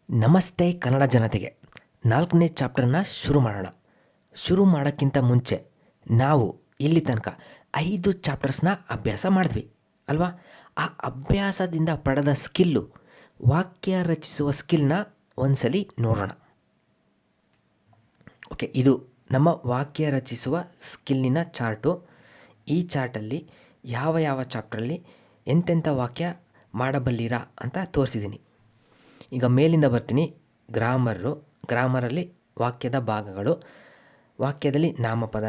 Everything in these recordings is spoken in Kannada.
ನಮಸ್ತೆ ಕನ್ನಡ ಜನತೆಗೆ 4ನೇ ಚಾಪ್ಟರ್ನ ಶುರು ಮಾಡೋಣ. ಶುರು ಮಾಡೋಕ್ಕಿಂತ ಮುಂಚೆ ನಾವು ಇಲ್ಲಿ ತನಕ 5 ಚಾಪ್ಟರ್ಸ್ನ ಅಭ್ಯಾಸ ಮಾಡಿದ್ವಿ ಅಲ್ವಾ? ಆ ಅಭ್ಯಾಸದಿಂದ ಪಡೆದ ಸ್ಕಿಲ್ಲು, ವಾಕ್ಯ ರಚಿಸುವ ಸ್ಕಿಲ್ನ ಒಂದ್ಸಲಿ ನೋಡೋಣ. ಓಕೆ, ಇದು ನಮ್ಮ ವಾಕ್ಯ ರಚಿಸುವ ಸ್ಕಿಲ್ಲಿನ ಚಾರ್ಟು. ಈ ಚಾರ್ಟಲ್ಲಿ ಯಾವ ಚಾಪ್ಟ್ರಲ್ಲಿ ಎಂತೆಂಥ ವಾಕ್ಯ ಮಾಡಬಲ್ಲಿರಾ ಅಂತ ತೋರಿಸಿದ್ದೀನಿ. ಈಗ ಮೇಲಿಂದ ಬರ್ತೀನಿ. ಗ್ರಾಮರಲ್ಲಿ ವಾಕ್ಯದ ಭಾಗಗಳು. ವಾಕ್ಯದಲ್ಲಿ ನಾಮಪದ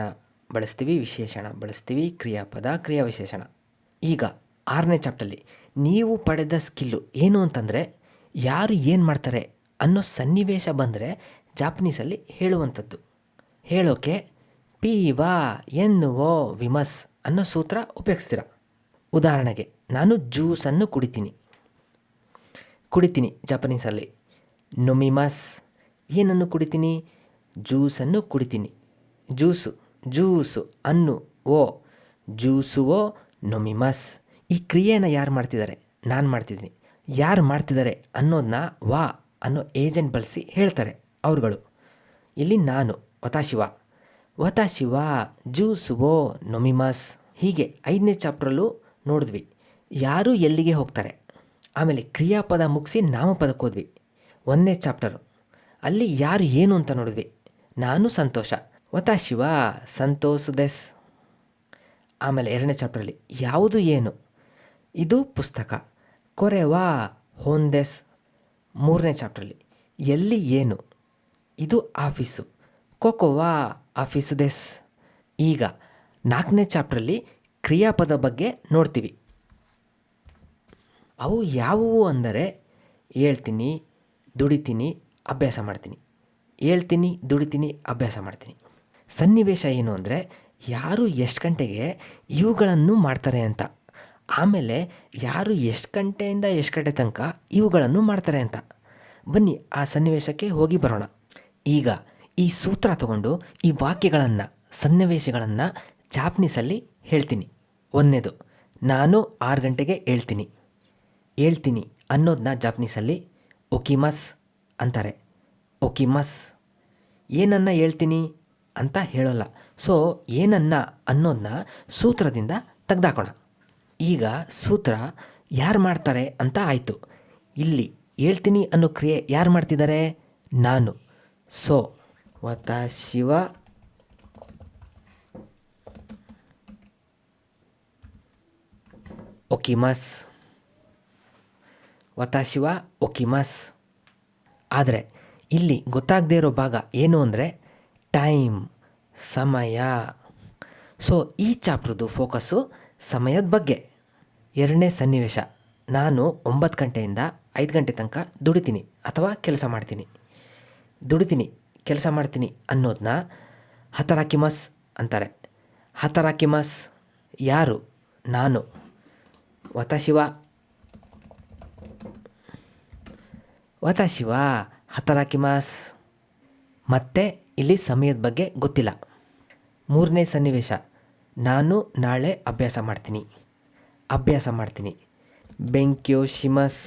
ಬಳಸ್ತೀವಿ, ವಿಶೇಷಣ ಬಳಸ್ತೀವಿ, ಕ್ರಿಯಾಪದ, ಕ್ರಿಯಾವಿಶೇಷಣ. ಈಗ 6ನೇ ಚಾಪ್ಟರ್ಲಿ ನೀವು ಪಡೆದ ಸ್ಕಿಲ್ಲು ಏನು ಅಂತಂದರೆ, ಯಾರು ಏನು ಮಾಡ್ತಾರೆ ಅನ್ನೋ ಸನ್ನಿವೇಶ ಬಂದರೆ ಜಾಪನೀಸಲ್ಲಿ ಹೇಳುವಂಥದ್ದು. ಹೇಳೋಕ್ಕೆ ಪಿ ವಾ ಎನ್ನುವೋ ವಿಮಸ್ ಅನ್ನೋ ಸೂತ್ರ ಉಪಯೋಗಿಸ್ತೀರ. ಉದಾಹರಣೆಗೆ, ನಾನು ಜ್ಯೂಸನ್ನು ಕುಡಿತೀನಿ ಜಾಪನೀಸಲ್ಲಿ ನೊಮಿಮಸ್. ಏನನ್ನು ಕುಡಿತೀನಿ? ಜ್ಯೂಸನ್ನು ಕುಡಿತೀನಿ. ಜ್ಯೂಸು ಅನ್ನು ಓ ಜ್ಯೂಸುವೋ ನೊಮಿಮಸ್. ಈ ಕ್ರಿಯೆಯನ್ನು ಯಾರು ಮಾಡ್ತಿದ್ದಾರೆ? ನಾನು ಮಾಡ್ತಿದ್ದೀನಿ. ಯಾರು ಮಾಡ್ತಿದ್ದಾರೆ ಅನ್ನೋದನ್ನ ವಾ ಅನ್ನೋ ಏಜೆಂಟ್ ಬಳಸಿ ಹೇಳ್ತಾರೆ ಅವ್ರುಗಳು. ಇಲ್ಲಿ ನಾನು ವತಾಶಿವ ಜ್ಯೂಸುವೋ ನೊಮಿಮಸ್. ಹೀಗೆ 5ನೇ ಚಾಪ್ಟ್ರಲ್ಲೂ ನೋಡಿದ್ವಿ ಯಾರು ಎಲ್ಲಿಗೆ ಹೋಗ್ತಾರೆ. ಆಮೇಲೆ ಕ್ರಿಯಾಪದ ಮುಗಿಸಿ ನಾಮಪದಕ್ಕೆ ಹೋದ್ವಿ 1ನೇ ಚಾಪ್ಟರು. ಅಲ್ಲಿ ಯಾರು ಏನು ಅಂತ ನೋಡಿದ್ವಿ. ನಾನು ಸಂತೋಷ, ವತಾಶಿವ ಸಂತೋಷದೆಸ್. ಆಮೇಲೆ 2ನೇ ಚಾಪ್ಟ್ರಲ್ಲಿ ಯಾವುದು ಏನು? ಇದು ಪುಸ್ತಕ, ಕೊರೆವಾ ಹೋಂದೆಸ್. 3ನೇ ಚಾಪ್ಟ್ರಲ್ಲಿ ಎಲ್ಲಿ ಏನು? ಇದು ಆಫೀಸು, ಕೊಕೊವಾ ಆಫೀಸುದೆಸ್. ಈಗ 4ನೇ ಚಾಪ್ಟ್ರಲ್ಲಿ ಕ್ರಿಯಾಪದ ಬಗ್ಗೆ ನೋಡ್ತೀವಿ. ಅವು ಯಾವುವು ಅಂದರೆ ಹೇಳ್ತೀನಿ, ದುಡಿತೀನಿ, ಅಭ್ಯಾಸ ಮಾಡ್ತೀನಿ. ಸನ್ನಿವೇಶ ಏನು ಅಂದರೆ, ಯಾರು ಎಷ್ಟು ಗಂಟೆಗೆ ಇವುಗಳನ್ನು ಮಾಡ್ತಾರೆ ಅಂತ. ಆಮೇಲೆ ಯಾರು ಎಷ್ಟು ಗಂಟೆಯಿಂದ ಎಷ್ಟು ಗಂಟೆ ತನಕ ಇವುಗಳನ್ನು ಮಾಡ್ತಾರೆ ಅಂತ. ಬನ್ನಿ ಆ ಸನ್ನಿವೇಶಕ್ಕೆ ಹೋಗಿ ಬರೋಣ. ಈಗ ಈ ಸೂತ್ರ ತಗೊಂಡು ಈ ವಾಕ್ಯಗಳನ್ನು, ಸನ್ನಿವೇಶಗಳನ್ನು ಜಾಪನೀಸಲ್ಲಿ ಹೇಳ್ತೀನಿ. 1ನೇದು, ನಾನು 6 ಗಂಟೆಗೆ ಹೇಳ್ತೀನಿ ಅನ್ನೋದನ್ನ ಜಾಪನೀಸಲ್ಲಿ ಒಕಿಮಸ್ ಅಂತಾರೆ. ಒಕಿಮಸ್. ಏನನ್ನ ಹೇಳ್ತೀನಿ ಅಂತ ಹೇಳೋಲ್ಲ. ಸೊ ಏನನ್ನ ಅನ್ನೋದನ್ನ ಸೂತ್ರದಿಂದ ತೆಗೆದಾಕೋಣ. ಈಗ ಸೂತ್ರ ಯಾರು ಮಾಡ್ತಾರೆ ಅಂತ ಆಯಿತು. ಇಲ್ಲಿ ಹೇಳ್ತೀನಿ ಅನ್ನೋ ಕ್ರಿಯೆ ಯಾರು ಮಾಡ್ತಿದ್ದಾರೆ? ನಾನು. ಸೊ ವತಾಶಿವ ಒಕಿಮಸ್. ಆದರೆ ಇಲ್ಲಿ ಗೊತ್ತಾಗದೇ ಇರೋ ಭಾಗ ಏನು ಅಂದರೆ ಟೈಮ್, ಸಮಯ. ಸೊ ಈ ಚಾಪ್ಟ್ರದ್ದು ಫೋಕಸ್ಸು ಸಮಯದ ಬಗ್ಗೆ. 2ನೇ ಸನ್ನಿವೇಶ, ನಾನು 9 ಗಂಟೆಯಿಂದ 5 ಗಂಟೆ ತನಕ ದುಡಿತೀನಿ ಅಥವಾ ಕೆಲಸ ಮಾಡ್ತೀನಿ ಅನ್ನೋದನ್ನ ಹತರಾಕಿಮಸ್ ಅಂತಾರೆ. ಹತರಾಕಿಮಸ್ ಯಾರು? ನಾನು. ವತಾಶಿವ ಹತರಾಕಿಮಸ್. ಮತ್ತೆ ಇಲ್ಲಿ ಸಮಯದ ಬಗ್ಗೆ ಗೊತ್ತಿಲ್ಲ. 3ನೇ ಸನ್ನಿವೇಶ, ನಾನು ನಾಳೆ ಅಭ್ಯಾಸ ಮಾಡ್ತೀನಿ. ಬೆಂಕ್ಯೋಶಿಮಸ್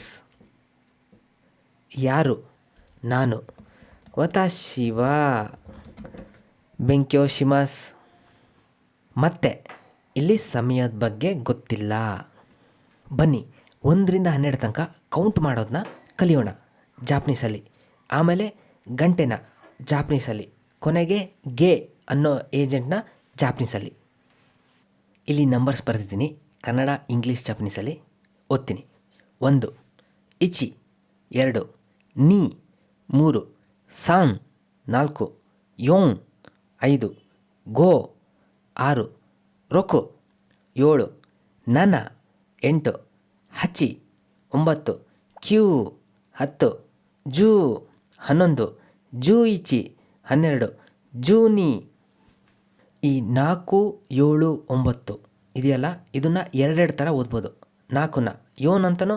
ಯಾರು? ನಾನು. ವತಾಶಿವ ಬೆಂಕ್ಯೋಶಿಮಸ್. ಮತ್ತೆ ಇಲ್ಲಿ ಸಮಯದ ಬಗ್ಗೆ ಗೊತ್ತಿಲ್ಲ. ಬನ್ನಿ 1ರಿಂದ 12 ತನಕ ಕೌಂಟ್ ಮಾಡೋದನ್ನ ಕಲಿಯೋಣ ಜಾಪನೀಸಲ್ಲಿ. ಆಮೇಲೆ ಗಂಟೆನ ಜಾಪನೀಸಲ್ಲಿ, ಕೊನೆಗೆ ಗೆ ಅನ್ನೋ ಏಜೆಂಟ್ನ ಜಾಪನೀಸಲ್ಲಿ. ಇಲ್ಲಿ ನಂಬರ್ಸ್ ಬರೆದಿದ್ದೀನಿ, ಕನ್ನಡ, ಇಂಗ್ಲೀಷ್, ಜಾಪನೀಸಲ್ಲಿ ಓದ್ತೀನಿ. 1 ಇಚಿ, 2 ನೀ, 3 ಸಾನ್, 4 ಯೋನ್, 5 ಗೋ, 6 ರೊಕು, 7 ನನ, 8 ಹಚಿ, 9 ಕ್ಯೂ, 10 ಜೂ, 11 ಜೂಯಿಚಿ, 12 ಜೂನಿ. ಈ 4, 7, 9 ಇದೆಯಲ್ಲ, ಇದನ್ನು 2 ಥರ ಓದ್ಬೋದು. 4ನ ಯೋನ್ ಅಂತನೋ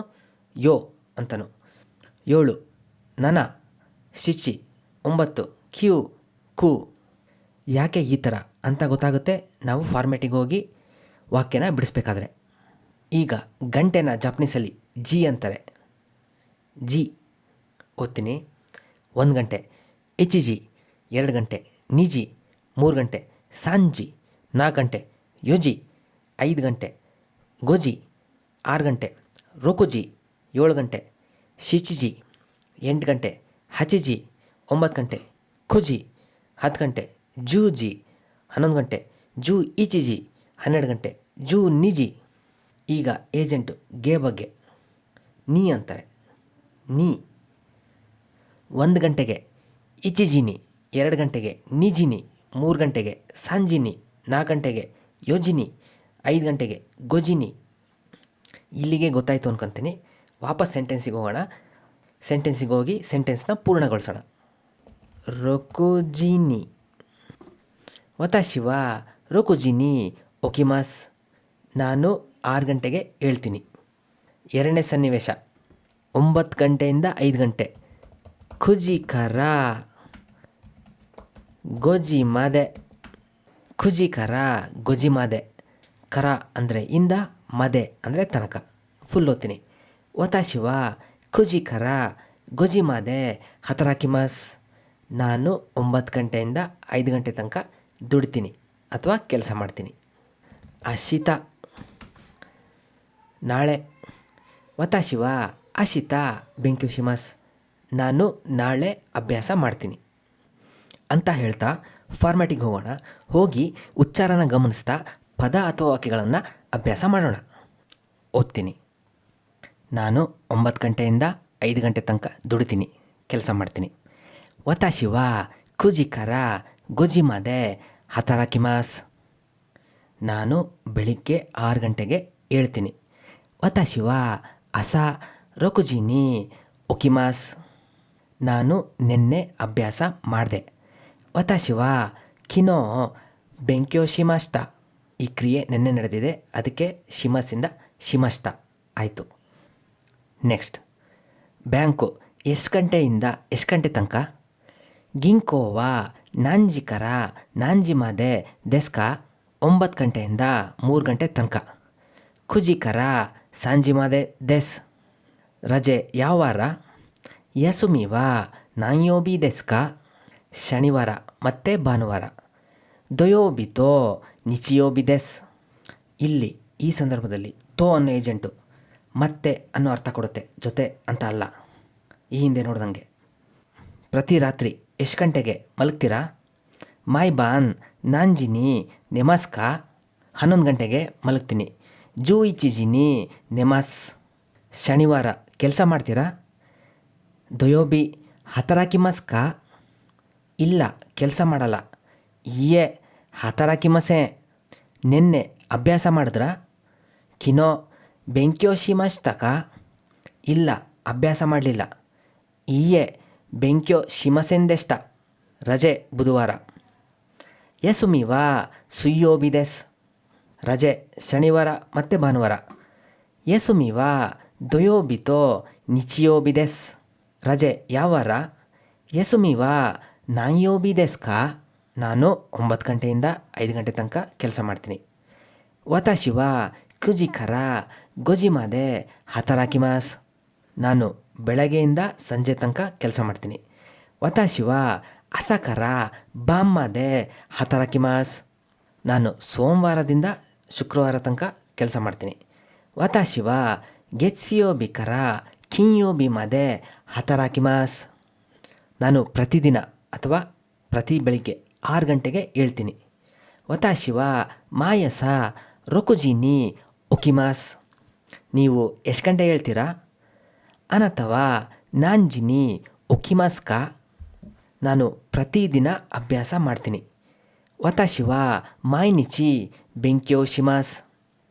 ಯೋ ಅಂತನೋ, 7 ನನ ಶಿಚಿ, 9 ಕ್ಯೂ ಕು. ಯಾಕೆ ಈ ಥರ ಅಂತ ಗೊತ್ತಾಗುತ್ತೆ ನಾವು ಫಾರ್ಮೇಟಿಗೆ ಹೋಗಿ ವಾಕ್ಯನ ಬಿಡಿಸ್ಬೇಕಾದ್ರೆ. ಈಗ ಗಂಟೆನ ಜಾಪನೀಸಲ್ಲಿ ಜಿ ಅಂತಾರೆ. ಜಿ ಓದ್ತೀನಿ. 1 ಗಂಟೆ ಇಚಿಜಿ, 2 ಗಂಟೆ ನಿಜಿ, 3 ಗಂಟೆ ಸಾಂಜಿ, 4 ಗಂಟೆ ಯೋಜಿ, 5 ಗಂಟೆ ಗೋಜಿ, 6 ಗಂಟೆ ರೋಕುಜಿ, 7 ಗಂಟೆ ಶಿಚಿಜಿ, 8 ಗಂಟೆ ಹಚಿಜಿ, 9 ಗಂಟೆ ಖುಜಿ, 10 ಗಂಟೆ ಜೂಜಿ, 11 ಗಂಟೆ ಜೂ ಇಚಿಜಿ, 12 ಗಂಟೆ ಜೂ ನಿಜಿ. ಈಗ ಏಜೆಂಟು ಗೆ ಬಗ್ಗೆ ನೀ ಅಂತಾರೆ. ನೀ 1 ಗಂಟೆಗೆ ಇಚಿಜಿನಿ, 2 ಗಂಟೆಗೆ ನಿಜಿನಿ, 3 ಗಂಟೆಗೆ ಸಾಂಜಿನಿ, 4 ಗಂಟೆಗೆ ಯೋಜಿನಿ, 5 ಗಂಟೆಗೆ ಗೊಜಿನಿ. ಇಲ್ಲಿಗೆ ಗೊತ್ತಾಯಿತು ಅನ್ಕೊತೀನಿ. ವಾಪಸ್ ಸೆಂಟೆನ್ಸಿಗೆ ಹೋಗೋಣ. ಸೆಂಟೆನ್ಸಿಗೆ ಹೋಗಿ ಸೆಂಟೆನ್ಸ್ನ ಪೂರ್ಣಗೊಳಿಸೋಣ. ರೊಕುಜಿನಿ, ವತಾಶಿ ವಾ ರೊಕುಜಿನಿ ಒಕಿಮಾಸ್. ನಾನು 6 ಗಂಟೆಗೆ ಹೇಳ್ತೀನಿ. ಎರಡನೇ ಸನ್ನಿವೇಶ 9 ಗಂಟೆಯಿಂದ 5 ಗಂಟೆ. ಖುಜಿ ಕರ ಗೋಜಿ ಮಾದೆ, ಖುಜಿ ಕರ ಗೊಜಿ ಮಾದೆ. ಕರ ಅಂದರೆ ಇಂದ, ಮದೆ ಅಂದರೆ ತನಕ. ಫುಲ್ ಓದ್ತೀನಿ. ವತಾಶಿ ವಾ ಖುಜಿ ಕರ ಗೊಜಿ ಮಾದೆ ಹತರಾಕಿಮಾಸ್. ನಾನು 9 ಗಂಟೆಯಿಂದ 5 ಗಂಟೆ ತನಕ ದುಡಿತೀನಿ ಅಥವಾ ಕೆಲಸ ಮಾಡ್ತೀನಿ. ಅಶಿತ, ನಾಳೆ. ವತಾಶಿ ವಾ ಅಶಿತ ಬೆಂಕ್ಯೋಶಿಮಾಸ್. ನಾನು ನಾಳೆ ಅಭ್ಯಾಸ ಮಾಡ್ತೀನಿ ಅಂತ ಹೇಳ್ತಾ ಫಾರ್ಮ್ಯಾಟಿಗೆ ಹೋಗೋಣ. ಹೋಗಿ ಉಚ್ಚಾರನ ಗಮನಿಸ್ತಾ ಪದ ಅಥವಾ ವಾಕ್ಯಗಳನ್ನು ಅಭ್ಯಾಸ ಮಾಡೋಣ. ಓದ್ತೀನಿ. ನಾನು 9 ಗಂಟೆಯಿಂದ 5 ಗಂಟೆ ತನಕ ದುಡಿತೀನಿ, ಕೆಲಸ ಮಾಡ್ತೀನಿ. ವತಾಶಿ ವಾ ಖುಜಿ ಕರ ಗೊಜಿ ಮಾದೆ ಹತರಾಕಿಮಾಸ್. ನಾನು ಬೆಳಿಗ್ಗೆ 6 ಗಂಟೆಗೆ ಹೇಳ್ತೀನಿ. ವತಾಶಿ ವಾ ಅಸ ರೊಕುಜಿನಿ ಒಕಿಮಾಸ್. ನಾನು ನಿನ್ನೆ ಅಭ್ಯಾಸ ಮಾಡಿದೆ. ವತಾಶಿ ವಾ ಕಿನೋ ಬೆಂಕ್ಯೋ ಶಿಮಾಸ್ತ. ಈ ಕ್ರಿಯೆ ನಿನ್ನೆ ನಡೆದಿದೆ, ಅದಕ್ಕೆ ಶಿಮಸಿಂದ ಶಿಮಸ್ತ ಆಯಿತು. ನೆಕ್ಸ್ಟ್, ಬ್ಯಾಂಕು ಎಷ್ಟು ಗಂಟೆಯಿಂದ ಎಷ್ಟು ಗಂಟೆ ತನಕ? ಗಿಂಕೋ ವಾ ನಾಂಜಿ ಕರ ನಾಂಜಿ ಮಾದೆ ದೆಸ್ಕಾ. 9 ಗಂಟೆಯಿಂದ 3 ಗಂಟೆ ತನಕ. ಖುಜಿ ಕರ ಸಾಂಜಿ ಮಾದೆ ದೆಸ್. ರಜೆ ಯಾವ ವಾರ? ಯಸುಮಿ ವಾ ನಾನ್ಯೋಬಿ ದೆಸ್ಕಾ. ಶನಿವಾರ ಮತ್ತು ಭಾನುವಾರ. ದೊಯೋಬಿ ತೋ ನಿಚಿಯೋಬಿ ದೆಸ್. ಇಲ್ಲಿ ಈ ಸಂದರ್ಭದಲ್ಲಿ ತೋ ಅನ್ನೋ ಏಜೆಂಟು ಮತ್ತೆ ಅನ್ನೋ ಅರ್ಥ ಕೊಡುತ್ತೆ, ಜೊತೆ ಅಂತ ಅಲ್ಲ. ಈ ಹಿಂದೆ ನೋಡ್ದಂಗೆ. ಪ್ರತಿ ರಾತ್ರಿ ಎಷ್ಟು ಗಂಟೆಗೆ ಮಲಗ್ತೀರಾ? ಮೈ ಬಾನ್ ನಾಂಜಿನಿ ನೆಮಾಸ್ಕಾ. 11 ಗಂಟೆಗೆ ಮಲಗ್ತೀನಿ. ಜೂ ಇಚಿಜಿನಿ ನೆಮಾಸ್. ಶನಿವಾರ ಕೆಲಸ ಮಾಡ್ತೀರಾ? ದೊಯೋಬಿ ಹತರಾಕಿಮಾಸ್ಕಾ. ಇಲ್ಲ, ಕೆಲಸ ಮಾಡಲ್ಲ. ಏ ಹತರಾಕಿಮಸೆ. ನಿನ್ನೆ ಅಭ್ಯಾಸ ಮಾಡಿದ್ರಾ? ಕಿನೋ ಬೆಂಕ್ಯೋ ಶಿಮಾಸ್ತಕ. ಇಲ್ಲ, ಅಭ್ಯಾಸ ಮಾಡಲಿಲ್ಲ. ಈಯೆ ಬೆಂಕ್ಯೋ ಶಿಮಸೆಂದೆಷ್ಟ. ರಜೆ ಬುಧವಾರ. ಯಸುಮಿ ವಾ ಸುಯ್ಯೋಬಿ ದೆಸ್. ರಜೆ ಶನಿವಾರ ಮತ್ತು ಭಾನುವಾರ. ಯಸುಮಿ ವಾ ದೊಯೋಬಿ ತೋ ನಿಚಿಯೋಬಿ ದೆಸ್. ರಜೆ ಯಾವ ವಾರ? ಯಸುಮಿ ವಾ ನಾನ್ಯೋಬಿ ದೆಸ್ಕಾ. ನಾನು 9 ಗಂಟೆಯಿಂದ 5 ಗಂಟೆ ತನಕ ಕೆಲಸ ಮಾಡ್ತೀನಿ. ವತಾಶಿ ವಾ ಖುಜಿ ಕರ ಗೊಜಿ ಮಾದೆ ಹತರಾಕಿಮಾಸ್. ನಾನು ಬೆಳಗ್ಗೆಯಿಂದ ಸಂಜೆ ತನಕ ಕೆಲಸ ಮಾಡ್ತೀನಿ. ವತಾಶಿ ವಾ ಅಸಕರ ಬಾಮ್ ಮಾದೆ ಹತರಾಕಿಮಾಸ್. ನಾನು ಸೋಮವಾರದಿಂದ ಶುಕ್ರವಾರ ತನಕ ಕೆಲಸ ಮಾಡ್ತೀನಿ. ವತಾಶಿ ವಾ ಗೆತ್ಸಿಯೋಬಿ ಕರ ಕಿನ್ಯೋಬಿ ಮಾದೆ ಹತರಾಕಿಮಾಸ್. ನಾನು ಪ್ರತಿದಿನ ಅಥವಾ ಪ್ರತಿ ಬೆಳಿಗ್ಗೆ 6 ಗಂಟೆಗೆ ಹೇಳ್ತೀನಿ. ವತಾಶಿ ವಾ ಮಾಯಸ ರೊಕುಜಿನಿ ಒಕಿಮಾಸ್. ನೀವು ಎಷ್ಟು ಗಂಟೆ ಹೇಳ್ತೀರಾ? ಅನತವಾ ನಾಂಜಿನಿ ಒಕಿಮಾಸ್ಕಾ. ನಾನು ಪ್ರತಿದಿನ ಅಭ್ಯಾಸ ಮಾಡ್ತೀನಿ. ವತಾಶಿ ವಾ ಮಾಯ್ನಿಚಿ ಬೆಂಕ್ಯೋ ಶಿಮಾಸ್.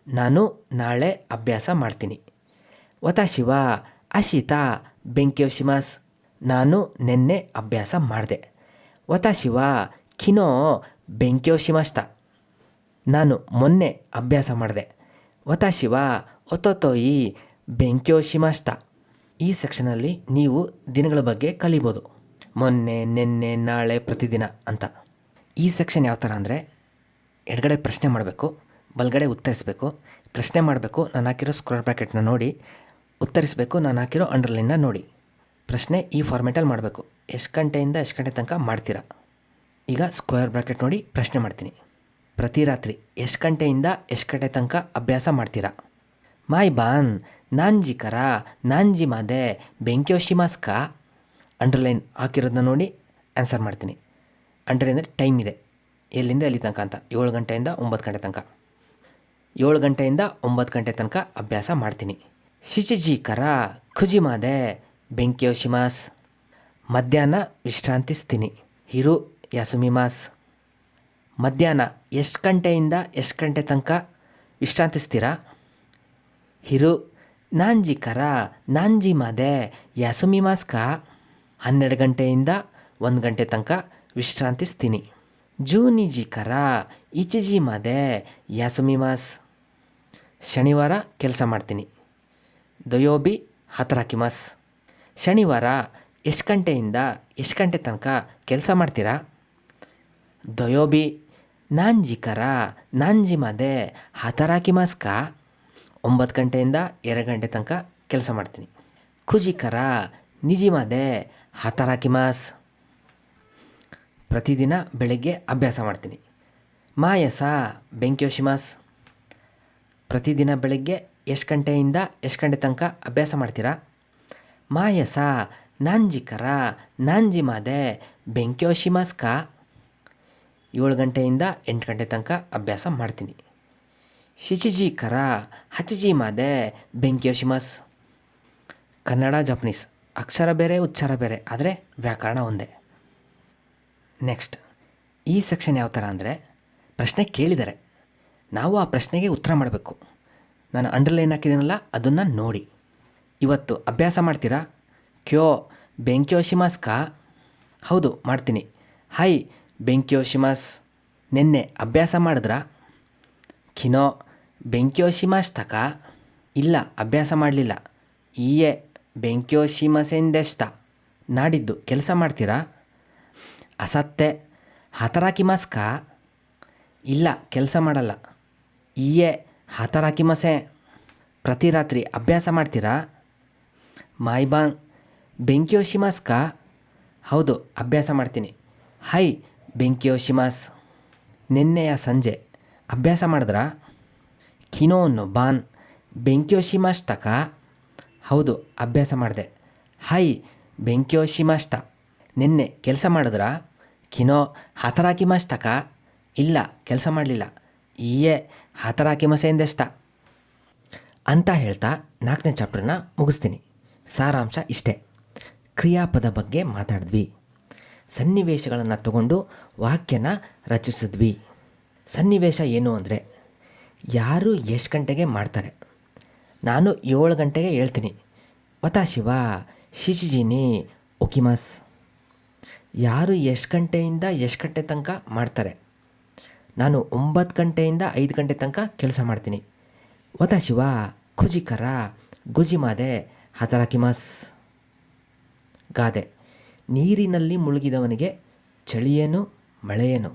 ನಾನು ನಾಳೆ ಅಭ್ಯಾಸ ಮಾಡ್ತೀನಿ. ವತಾಶಿ ವಾ ಅಶಿತಾ ಬೆಂಕ್ಯೋ ಶಿಮಾಸ್. ನಾನು ನಿನ್ನೆ ಅಭ್ಯಾಸ ಮಾಡಿದೆ. ವತಾಶಿ ವಾ ಕಿನೋ ಬೆಂಕ್ಯೋ ಶಿಮಾಸ್ತ. ನಾನು ಮೊನ್ನೆ ಅಭ್ಯಾಸ ಮಾಡಿದೆ. ವತಾಶಿ ವಾ ಒತೊತೊಯಿ ಬೆಂಕ್ಯೋ ಶಿಮಾಸ್ತ. ಈ ಸೆಕ್ಷನಲ್ಲಿ ನೀವು ದಿನಗಳ ಬಗ್ಗೆ ಕಲಿಬೋದು. ಮೊನ್ನೆ, ನಿನ್ನೆ, ನಾಳೆ, ಪ್ರತಿದಿನ ಅಂತ. ಈ ಸೆಕ್ಷನ್ ಯಾವ ಥರ ಅಂದರೆ, ಎಡಗಡೆ ಪ್ರಶ್ನೆ ಮಾಡಬೇಕು, ಬಲಗಡೆ ಉತ್ತರಿಸಬೇಕು. ಪ್ರಶ್ನೆ ಮಾಡಬೇಕು, ನಾನು ಹಾಕಿರೋ ಸ್ಕ್ವೇರ್ ಬ್ರ್ಯಾಕೆಟ್ನ ನೋಡಿ. ಉತ್ತರಿಸಬೇಕು, ನಾನು ಹಾಕಿರೋ ಅಂಡರ್ಲೈನ್ನ ನೋಡಿ. ಪ್ರಶ್ನೆ ಈ ಫಾರ್ಮೆಟಲ್ಲಿ ಮಾಡಬೇಕು. ಎಷ್ಟು ಗಂಟೆಯಿಂದ ಎಷ್ಟು ಗಂಟೆ ತನಕ ಮಾಡ್ತೀರಾ? ಈಗ ಸ್ಕ್ವೇರ್ ಬ್ರಾಕೆಟ್ ನೋಡಿ ಪ್ರಶ್ನೆ ಮಾಡ್ತೀನಿ. ಪ್ರತಿ ರಾತ್ರಿ ಎಷ್ಟು ಗಂಟೆಯಿಂದ ಎಷ್ಟು ಗಂಟೆ ತನಕ ಅಭ್ಯಾಸ ಮಾಡ್ತೀರಾ? ಮಾಯ್ ಬಾನ್ ನಾಂಜಿ ಕರ ನಾಂಜಿ ಮಾದೆ ಬೆಂಕ್ಯೋಶಿಮಾಸ್ಕ. ಅಂಡರ್ಲೈನ್ ಹಾಕಿರೋದನ್ನ ನೋಡಿ ಆನ್ಸರ್ ಮಾಡ್ತೀನಿ. ಅಂಡರ್ಲೈನ್ ಅಂದರೆ ಟೈಮ್ ಇದೆ, ಎಲ್ಲಿಂದ ಎಲ್ಲಿ ತನಕ ಅಂತ. 7 ಗಂಟೆಯಿಂದ 9 ಗಂಟೆ ತನಕ. 7 ಗಂಟೆಯಿಂದ 9 ಗಂಟೆ ತನಕ ಅಭ್ಯಾಸ ಮಾಡ್ತೀನಿ. ಶಿಚಿಜಿ ಕರ ಖುಜಿ ಮಾದೆ ಬೆಂಕ್ಯೋಶಿಮಾಸ್. ಮಧ್ಯಾಹ್ನ ವಿಶ್ರಾಂತಿಸ್ತೀನಿ. ಹಿರು ಯಾಸುಮಿಮಾಸ್. ಮಧ್ಯಾಹ್ನ ಎಷ್ಟು ಗಂಟೆಯಿಂದ ಎಷ್ಟು ಗಂಟೆ ತನಕ ವಿಶ್ರಾಂತಿಸ್ತೀರಾ? ಹಿರು ನಾಂಜಿ ಕರ ನಾಂಜಿ ಮಾದೆ ಯಾಸುಮಿಮಾಸ್ಕ. 12 ಗಂಟೆಯಿಂದ 1 ಗಂಟೆ ತನಕ ವಿಶ್ರಾಂತಿಸ್ತೀನಿ. ಜೂನಿಜಿ ಕರ ಇಚಿಜಿ ಮಾದೆ ಯಾಸುಮಿಮಾಸ್. ಶನಿವಾರ ಕೆಲಸ ಮಾಡ್ತೀನಿ. ದೊಯೋಬಿ ಹತರಾಕಿಮಾಸ್. ಶನಿವಾರ ಎಷ್ಟು ಗಂಟೆಯಿಂದ ಎಷ್ಟು ಗಂಟೆ ತನಕ ಕೆಲಸ ಮಾಡ್ತೀರಾ? ದೊಯೋಬಿ ನಾಂಜಿ ಕರ ನಾಂಜಿ ಮಾದೆ ಹತರಾಕಿಮಾಸ್ಕ. 9 ಗಂಟೆಯಿಂದ 2 ಗಂಟೆ ತನಕ ಕೆಲಸ ಮಾಡ್ತೀನಿ. ಖುಜಿ ಕರ ನಿಜಿ ಮಾದೆ ಹತರಾಕಿಮಾಸ್. ಪ್ರತಿದಿನ ಬೆಳಗ್ಗೆ ಅಭ್ಯಾಸ ಮಾಡ್ತೀನಿ. ಮಾಯಸ ಬೆಂಕ್ಯೋಶಿಮಾಸ್. ಪ್ರತಿದಿನ ಬೆಳಗ್ಗೆ ಎಷ್ಟು ಗಂಟೆಯಿಂದ ಎಷ್ಟು ಗಂಟೆ ತನಕ ಅಭ್ಯಾಸ ಮಾಡ್ತೀರಾ? ಮಾಯಸ ನಾಂಜಿ ಕರ ನಾಂಜಿ ಮಾದೆ ಬೆಂಕ್ಯೋಶಿಮಾಸ್ಕ. 7 ಗಂಟೆಯಿಂದ 8 ಗಂಟೆ ತನಕ ಅಭ್ಯಾಸ ಮಾಡ್ತೀನಿ. ಶಿಚಿಜಿ ಕರ ಹಚಿಜಿ ಮಾದೆ ಬೆಂಕ್ಯೋಶಿಮಾಸ್. ಕನ್ನಡ ಜಪನೀಸ್ ಅಕ್ಷರ ಬೇರೆ ಉಚ್ಚಾರ ಬೇರೆ, ಆದರೆ ವ್ಯಾಕರಣ ಒಂದೇ. ನೆಕ್ಸ್ಟ್ ಈ ಸೆಕ್ಷನ್ ಯಾವ ಥರ ಅಂದರೆ, ಪ್ರಶ್ನೆ ಕೇಳಿದ್ದಾರೆ, ನಾವು ಆ ಪ್ರಶ್ನೆಗೆ ಉತ್ತರ ಮಾಡಬೇಕು. ನಾನು ಅಂಡರ್ಲೈನ್ ಹಾಕಿದ್ದೀನಲ್ಲ ಅದನ್ನು ನೋಡಿ. ಇವತ್ತು ಅಭ್ಯಾಸ ಮಾಡ್ತೀರಾ? ಕ್ಯೋ ಬೆಂಕ್ಯೋಶಿಮಾಸ್ಕ. ಹೌದು ಮಾಡ್ತೀನಿ. ಹೈ ಬೆಂಕ್ಯೋಶಿಮಾಸ್. ನಿನ್ನೆ ಅಭ್ಯಾಸ ಮಾಡಿದ್ರಾ? ಕಿನೋ ಬೆಂಕ್ಯೋಶಿಮಾಸ್ತಕ. ಇಲ್ಲ ಅಭ್ಯಾಸ ಮಾಡಲಿಲ್ಲ. ಈಯೆ ಬೆಂಕ್ಯೋಶಿಮಸೆಂದೆಷ್ಟ. ನಾಡಿದ್ದು ಕೆಲಸ ಮಾಡ್ತೀರಾ? ಅಸತ್ತೆ ಹತರಾಕಿಮಾಸ್ಕ. ಇಲ್ಲ ಕೆಲಸ ಮಾಡಲ್ಲ. ಈಯೆ ಹತರಾಕಿಮಸೆ. ಪ್ರತಿ ರಾತ್ರಿ ಅಭ್ಯಾಸ ಮಾಡ್ತೀರಾ? ಮಾಯ್ಬಾಂಗ್ ಬೆಂಕ್ಯೋಶಿಮಾಸ್ಕ. ಹೌದು ಅಭ್ಯಾಸ ಮಾಡ್ತೀನಿ. ಹೈ ಬೆಂಕ್ಯೋಶಿಮಾಸ್. ನಿನ್ನೆಯ ಸಂಜೆ ಅಭ್ಯಾಸ ಮಾಡಿದ್ರಾ? ಕಿನೋನು ಬಾನ್ ಬೆಂಕ್ಯೋಶಿಮಾಸ್ತಕ. ಹೌದು ಅಭ್ಯಾಸ ಮಾಡಿದೆ. ಹೈ ಬೆಂಕ್ಯೋಶಿಮಾಸ್ತ. ನಿನ್ನೆ ಕೆಲಸ ಮಾಡಿದ್ರಾ? ಕಿನೋ ಹತರಾಕಿಮಾಸ್ತಕ. ಇಲ್ಲ ಕೆಲಸ ಮಾಡಲಿಲ್ಲ. ಈಯೆ ಹತರಾಕಿಮಸೆಂದೆಷ್ಟ ಅಂತ ಹೇಳ್ತಾ 4ನೇ ಚಾಪ್ಟರ್ನ ಮುಗಿಸ್ತೀನಿ. ಸಾರಾಂಶ ಇಷ್ಟೇ. ಕ್ರಿಯಾಪದ ಬಗ್ಗೆ ಮಾತಾಡಿದ್ವಿ. ಸನ್ನಿವೇಶಗಳನ್ನು ತಗೊಂಡು ವಾಕ್ಯನ ರಚಿಸಿದ್ವಿ. ಸನ್ನಿವೇಶ ಏನು ಅಂದರೆ, ಯಾರು ಎಷ್ಟು ಗಂಟೆಗೆ ಮಾಡ್ತಾರೆ? ನಾನು 7 ಗಂಟೆಗೆ ಹೇಳ್ತೀನಿ. ವತಾಶಿವ ಶಿಚಿಜಿನಿ ಒಕಿಮಾಸ್. ಯಾರು ಎಷ್ಟು ಗಂಟೆಯಿಂದ ಎಷ್ಟು ಗಂಟೆ ತನಕ ಮಾಡ್ತಾರೆ? ನಾನು 9 ಗಂಟೆಯಿಂದ 5 ಗಂಟೆ ತನಕ ಕೆಲಸ ಮಾಡ್ತೀನಿ. ವತಾಶಿವ ಖುಜಿಕರ ಗುಜಿ ಮಾದೆ ಹತರಾಕಿಮಾಸ್. ಗಾದೆ, ನೀರಿನಲ್ಲಿ ಮುಳುಗಿದವನಿಗೆ ಚಳಿಯೇನು ಮಳೆಯೇನು.